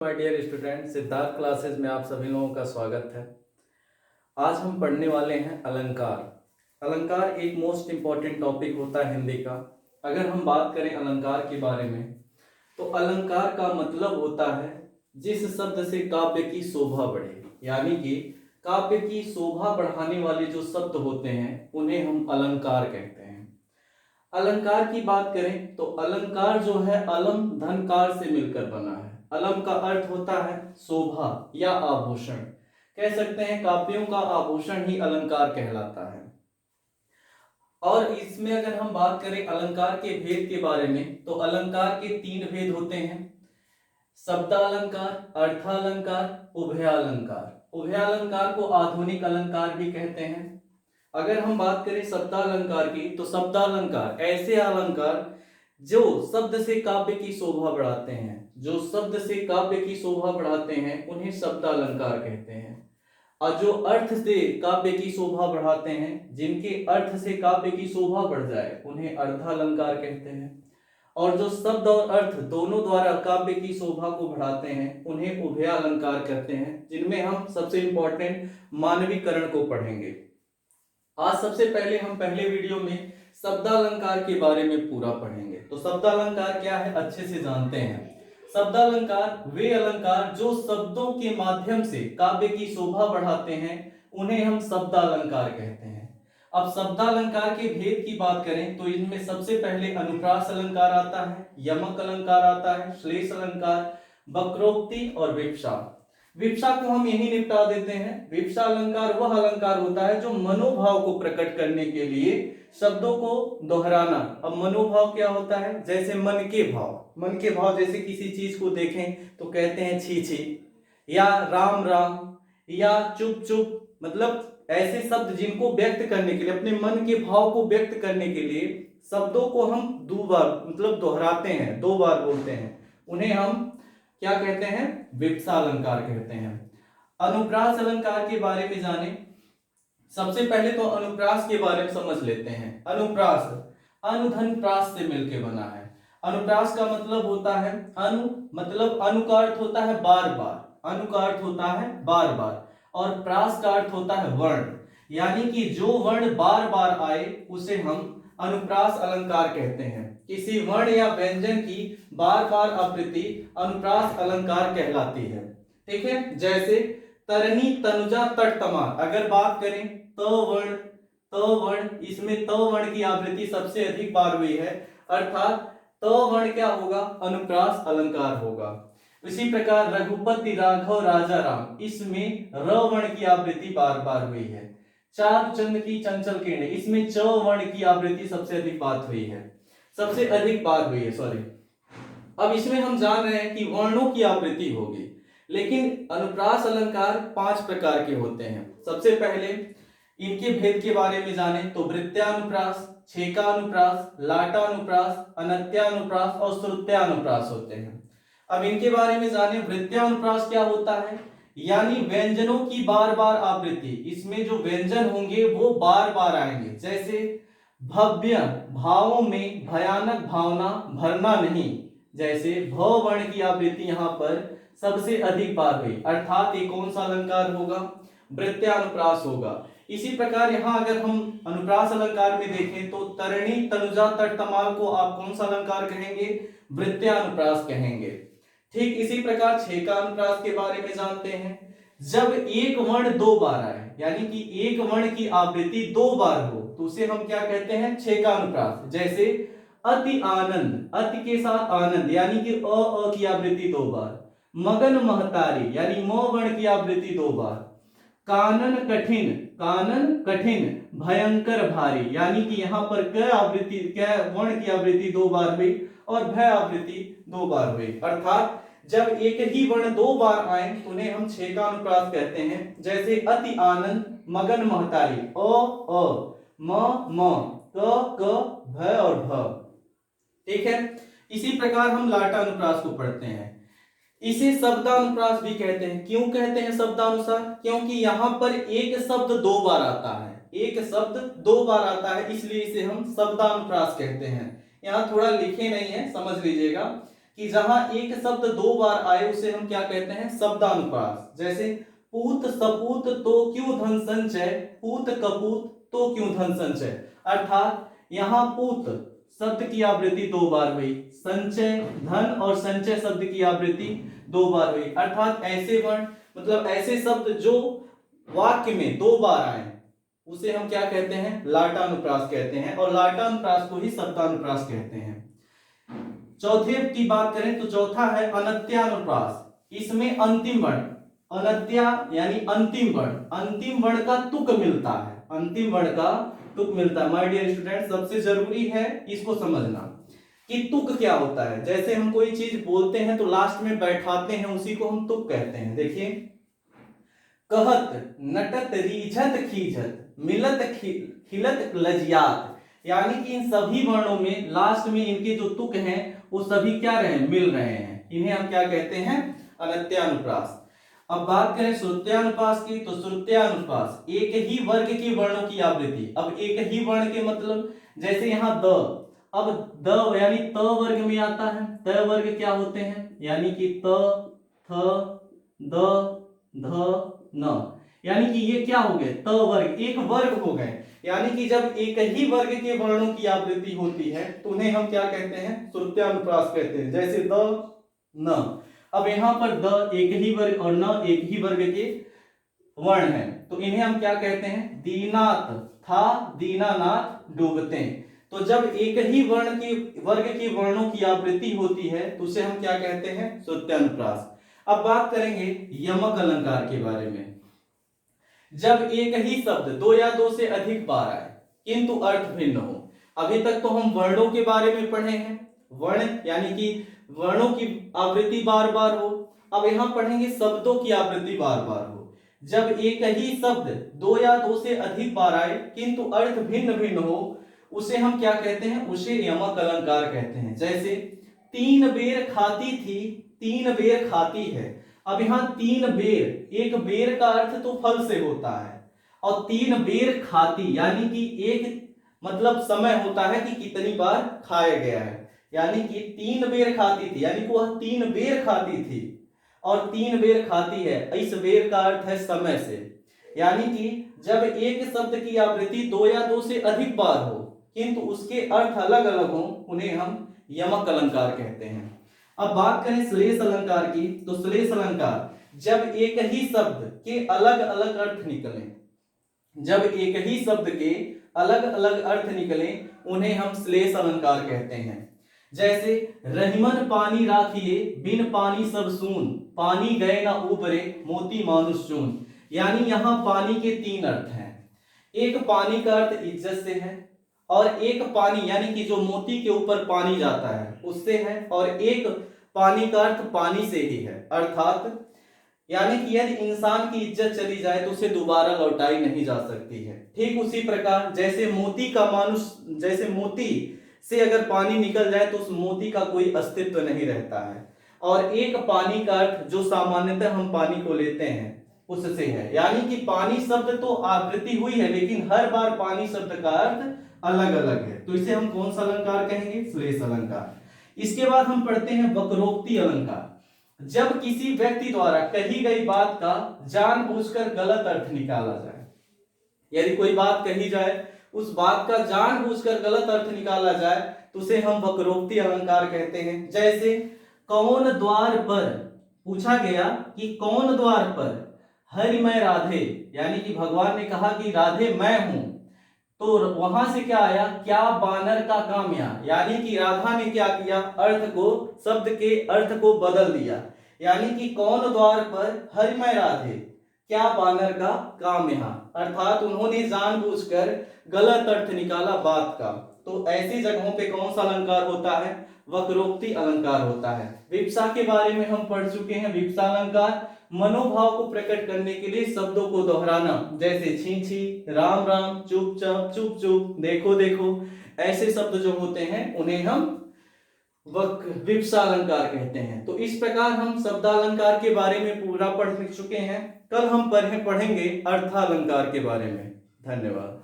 My dear student, Siddharth classes में आप सभी लोगों का स्वागत है। आज हम पढ़ने वाले हैं अलंकार। अलंकार एक मोस्ट इम्पॉर्टेंट टॉपिक होता है हिंदी का। अगर हम बात करें अलंकार के बारे में तो अलंकार का मतलब होता है जिस शब्द से काव्य की शोभा बढ़े, यानी कि काव्य की शोभा बढ़ाने वाले जो शब्द होते हैं उन्हें हम अलंकार कहते हैं। अलंकार की बात करें तो अलंकार जो है अलम धनकार से मिलकर बना है। अलम का अर्थ होता है शोभा या आभूषण, कह सकते हैं काव्यों का आभूषण ही अलंकार कहलाता है। और इसमें अगर हम बात करें अलंकार के भेद के बारे में तो अलंकार के तीन भेद होते हैं: शब्दालंकार, अर्थालंकार, उभयालंकार। उभयालंकार को आधुनिक अलंकार भी कहते हैं। अगर हम बात करें शब्दालंकार की तो शब्दालंकार ऐसे अलंकार जो शब्द से काव्य की शोभा बढ़ाते हैं, जो शब्द से काव्य की शोभा बढ़ाते हैं उन्हें शब्दालंकार कहते हैं। और जो अर्थ से काव्य की शोभा बढ़ाते हैं, जिनके अर्थ से काव्य की शोभा बढ़ जाए उन्हें अर्थालंकार कहते हैं। और जो शब्द और अर्थ दोनों द्वारा काव्य की शोभा को बढ़ाते हैं उन्हें उभयालंकार कहते हैं, जिनमें हम सबसे इंपॉर्टेंट मानवीकरण को पढ़ेंगे। आज सबसे पहले हम पहले वीडियो में शब्दालंकार के बारे में पूरा पढ़ेंगे। तो शब्दालंकार क्या है अच्छे से जानते हैं। शब्दालंकार वे अलंकार जो शब्दों के माध्यम से काव्य की शोभा बढ़ाते हैं उन्हें हम शब्दालंकार कहते हैं। अब शब्दालंकार के भेद की बात करें तो इनमें सबसे पहले अनुप्रास अलंकार आता है, यमक अलंकार आता है, श्लेष अलंकार, वक्रोक्ति और विवक्षा। विवक्षा को हम यही निपटा देते हैं। विवक्षा अलंकार वह अलंकार होता है जो मनोभाव को प्रकट करने के लिए शब्दों को दोहराना। अब मनोभाव क्या होता है? जैसे मन के भाव। मन के भाव जैसे किसी चीज को देखें तो कहते हैं छी छी, या राम राम, या चुप चुप। मतलब ऐसे शब्द जिनको व्यक्त करने के लिए, अपने मन के भाव को व्यक्त करने के लिए शब्दों को हम दो बार मतलब दोहराते हैं, दो बार बोलते हैं, उन्हें हम क्या कहते हैं? विवक्षा अलंकार कहते हैं। अनुप्रास अलंकार के बारे में जाने, सबसे पहले तो अनुप्रास के बारे में समझ लेते हैं। अनुप्रास अनुधन प्रास से मिलकर बना है। अनुप्रास का मतलब होता है अनु, मतलब अनु का अर्थ होता है बार बार, अनु का अर्थ होता है बार बार, और प्रास का अर्थ होता है वर्ण, यानी कि जो वर्ण बार बार आए उसे हम अनुप्रास अलंकार कहते हैं। किसी वर्ण या व्यंजन की बार बार आवृत्ति अनुप्रास अलंकार कहलाती है। ठीक है, जैसे तरनी, तनुजा, तट, तमाल। अगर बात करें त वर्ण, त वर्ण, इसमें त वर्ण की आवृत्ति सबसे अधिक बार हुई है, अर्थात त वर्ण क्या होगा? अनुप्रास अलंकार होगा। इसी प्रकार रघुपति, राघव, राजा, राम, इसमें र वर्ण की आवृत्ति बार बार हुई है। चार चंद की चंचल किरण, इसमें च वर्ण की आवृत्ति सबसे अधिक बात हुई है, सबसे अधिक बार हुई है, सॉरी। अब इसमें हम जान रहे हैं कि वर्णों की आवृत्ति होगी, लेकिन अनुप्रास अलंकार 5 प्रकार के होते हैं। सबसे पहले इनके भेद के बारे में जाने तो वृत्त्यानुप्रास, छेकानुप्रास, लाटानुप्रास, अनत्यानुप्रास और श्रुत्यानुप्रास होते हैं। अब इनके बारे में जाने। वृत्त्यानुप्रास क्या होता है? यानी व्यंजनों की बार बार आवृत्ति। इसमें जो व्यंजन होंगे वो बार बार आएंगे, जैसे भव्य, भावों में भयानक भावना, भरना नहीं। जैसे भ वर्ण की आवृत्ति यहाँ पर सबसे अधिक बार हुई, अर्थात ये कौन सा अलंकार होगा? वृत्त्यानुप्रास होगा। इसी प्रकार यहाँ अगर हम अनुप्रास अलंकार में देखें तो तरणी, तनुजा, तट, तमाल को आप कौन सा अलंकार कहेंगे? वृत्त्यानुप्रास कहेंगे। ठीक इसी प्रकार छेकानुप्रास के बारे में जानते हैं। जब एक वर्ण दो बार आए, यानी कि एक वर्ण की आवृत्ति दो बार हो तो उसे हम क्या कहते हैं? छेकानुप्रास। जैसे अति आनंद, अति के साथ आनंद, यानी कि अ की आवृत्ति दो बार। मगन महतारी, यानी म वर्ण की आवृत्ति दो बार। कानन कठिन, कानन कठिन, भयंकर भारी, यानी कि यहाँ पर क आवृत्ति, क वर्ण की आवृत्ति दो बार हुई और भय आवृत्ति दो बार हुई। अर्थात जब एक ही वर्ण दो बार आए उन्हें हम छेकानुप्रास कहते हैं। जैसे अति आनंद, मगन महतारी, अ, म, क, भ और भ। ठीक है, इसी प्रकार हम लाटानुप्रास को पढ़ते हैं। इसे शब्दानुप्रास भी कहते हैं। क्यों कहते हैं शब्दानुसार? क्योंकि यहाँ पर एक शब्द दो बार आता है, एक शब्द दो बार आता है, इसलिए इसे हम शब्दानुप्रास कहते हैं। यहाँ थोड़ा लिखे नहीं है, समझ लीजिएगा कि जहां एक शब्द दो बार आए उसे हम क्या कहते हैं, शब्दानुप्रास। जैसे पूत सपूत तो क्यों धन संचय, पूत कपूत तो क्यों धन संचय। अर्थात यहाँ पूत शब्द की आवृत्ति दो बार हुई, संचय धन और संचय शब्द की आवृत्ति दो बार हुई। अर्थात ऐसे वर्ण मतलब ऐसे शब्द जो वाक्य में दो बार आए उसे हम क्या कहते हैं, लाटानुप्रास कहते हैं, और लाटानुप्रास को ही शब्दानुप्रास कहते हैं। चौथे की बात करें तो चौथा है अनत्यानुप्रास। इसमें अंतिम वर्ण अनत्या यानी अंतिम वर्ण का तुक मिलता है, अंतिम वर्ण का तुक मिलता है। माय डियर स्टूडेंट, सबसे जरूरी है इसको समझना कि तुक क्या होता है। जैसे हम कोई चीज बोलते हैं तो लास्ट में बैठाते हैं, उसी को हम तुक कहते हैं। देखिए, कहत नटत रीझत खीझत मिलत खिलत लजियात, यानी कि इन सभी वर्णों में लास्ट में इनके जो तुक हैं वो सभी क्या रहे, मिल रहे हैं। इन्हें हम क्या कहते हैं, अनत्यानुप्रास। अब बात करें श्रुत्यानुप्रास की, तो श्रुत्यानुप्रास एक ही वर्ग के वर्णों की आवृत्ति। अब एक ही वर्ण के मतलब जैसे यहाँ द, अब द यानी त वर्ग में आता है। त वर्ग क्या होते हैं, यानी कि त थ द ध न, यानी कि ये क्या हो गए, त वर्ग, एक वर्ग हो गए। यानी कि जब एक ही वर्ग के वर्णों की आवृत्ति होती है तो उन्हें हम क्या कहते हैं, श्रुत्यानुप्रास कहते हैं। जैसे द न, अब यहाँ पर द एक ही वर्ग और न एक ही वर्ग के वर्ण है, तो इन्हें हम क्या कहते हैं, दीनात था दीनानाथ डूबते। तो जब एक ही वर्ग के वर्णों की आवृत्ति होती है तो उसे हम क्या कहते हैं, श्रुत्यानुप्रास। अब बात करेंगे यमक अलंकार के बारे में। जब एक ही शब्द दो या दो से अधिक बार आए किंतु अर्थ भिन्न हो। अभी तक तो हम वर्णों के बारे में पढ़े हैं, वर्ण यानी कि वर्णों की आवृत्ति बार बार हो। अब यहां पढ़ेंगे शब्दों की आवृत्ति बार बार हो। जब एक ही शब्द दो या दो से अधिक बार आए किंतु अर्थ भिन्न भिन्न हो, उसे हम क्या कहते हैं, उसे यमक अलंकार कहते हैं। जैसे तीन बेर खाती थी, तीन बेर खाती है। अब यहाँ तीन बेर, एक बेर का अर्थ तो फल से होता है, और तीन बेर खाती यानी कि एक मतलब समय होता है कि कितनी बार खाया गया है। यानी कि तीन बेर खाती थी यानी कि वह तीन बेर खाती थी, और तीन बेर खाती है, इस बेर का अर्थ है समय से। यानी कि जब एक शब्द की आवृत्ति दो या दो से अधिक बार हो किंतु उसके अर्थ अलग अलग हो, उन्हें हम यमक अलंकार कहते हैं। अब बात करें श्लेष अलंकार की, तो श्लेष अलंकार जब एक ही शब्द के अलग अलग अर्थ निकले, जब एक ही शब्द के अलग अलग अर्थ निकले उन्हें हम श्लेष अलंकार कहते हैं। जैसे रहीमन पानी राखिए बिन पानी सब सून, पानी गए ना उबरे मोती मानुष चून। यानी यहाँ पानी के तीन अर्थ हैं। एक पानी का अर्थ इज्जत से है, और एक पानी यानी कि जो मोती के ऊपर पानी जाता है उससे है, और एक पानी का अर्थ पानी से ही है। अर्थात यानी कि यदि इंसान की इज्जत चली जाए तो उसे दोबारा लौटाई नहीं जा सकती है। ठीक उसी प्रकार जैसे मोती का मानुष, जैसे मोती से अगर पानी निकल जाए तो उस मोती का कोई अस्तित्व नहीं रहता है। और एक पानी का अर्थ जो सामान्यतः हम पानी को लेते हैं उससे है। यानी कि पानी शब्द तो आवृत्ति हुई है, लेकिन हर बार पानी शब्द का अर्थ अलग अलग है, तो इसे हम कौन सा अलंकार कहेंगे, श्लेष अलंकार। इसके बाद हम पढ़ते हैं वक्रोक्ति अलंकार। जब किसी व्यक्ति द्वारा कही गई बात का जानबूझकर गलत अर्थ निकाला जाए, यदि कोई बात कही जाए उस बात का जानबूझकर गलत अर्थ निकाला जाए तो उसे हम वक्रोक्ति अलंकार कहते हैं। जैसे कौन द्वार पर, पूछा गया कि कौन द्वार पर, हरि मैं राधे, यानी कि भगवान ने कहा कि राधे मैं हूं, तो वहां से क्या आया, क्या बानर का काम यहाँ, यानी कि राधा ने क्या किया, अर्थ को, शब्द के अर्थ को बदल दिया। यानी कि कौन द्वार पर हरि मैं राधे, क्या बानर का काम यहाँ, अर्थात उन्होंने जानबूझकर गलत अर्थ निकाला बात का। तो ऐसी जगहों पे कौन सा अलंकार होता है, वक्रोक्ति अलंकार होता है। विप्सा के बारे में हम पढ़ चुके हैं। विप्सा अलंकार मनोभाव को प्रकट करने के लिए शब्दों को दोहराना, जैसे छी छी, राम राम, चुपचाप, चुप चुप, देखो देखो, ऐसे शब्द जो होते हैं उन्हें हम विप्सा अलंकार कहते हैं। तो इस प्रकार हम शब्दालंकार के बारे में पूरा पढ़ चुके हैं। कल हम पढ़ेंगे अर्थालंकार के बारे में। धन्यवाद।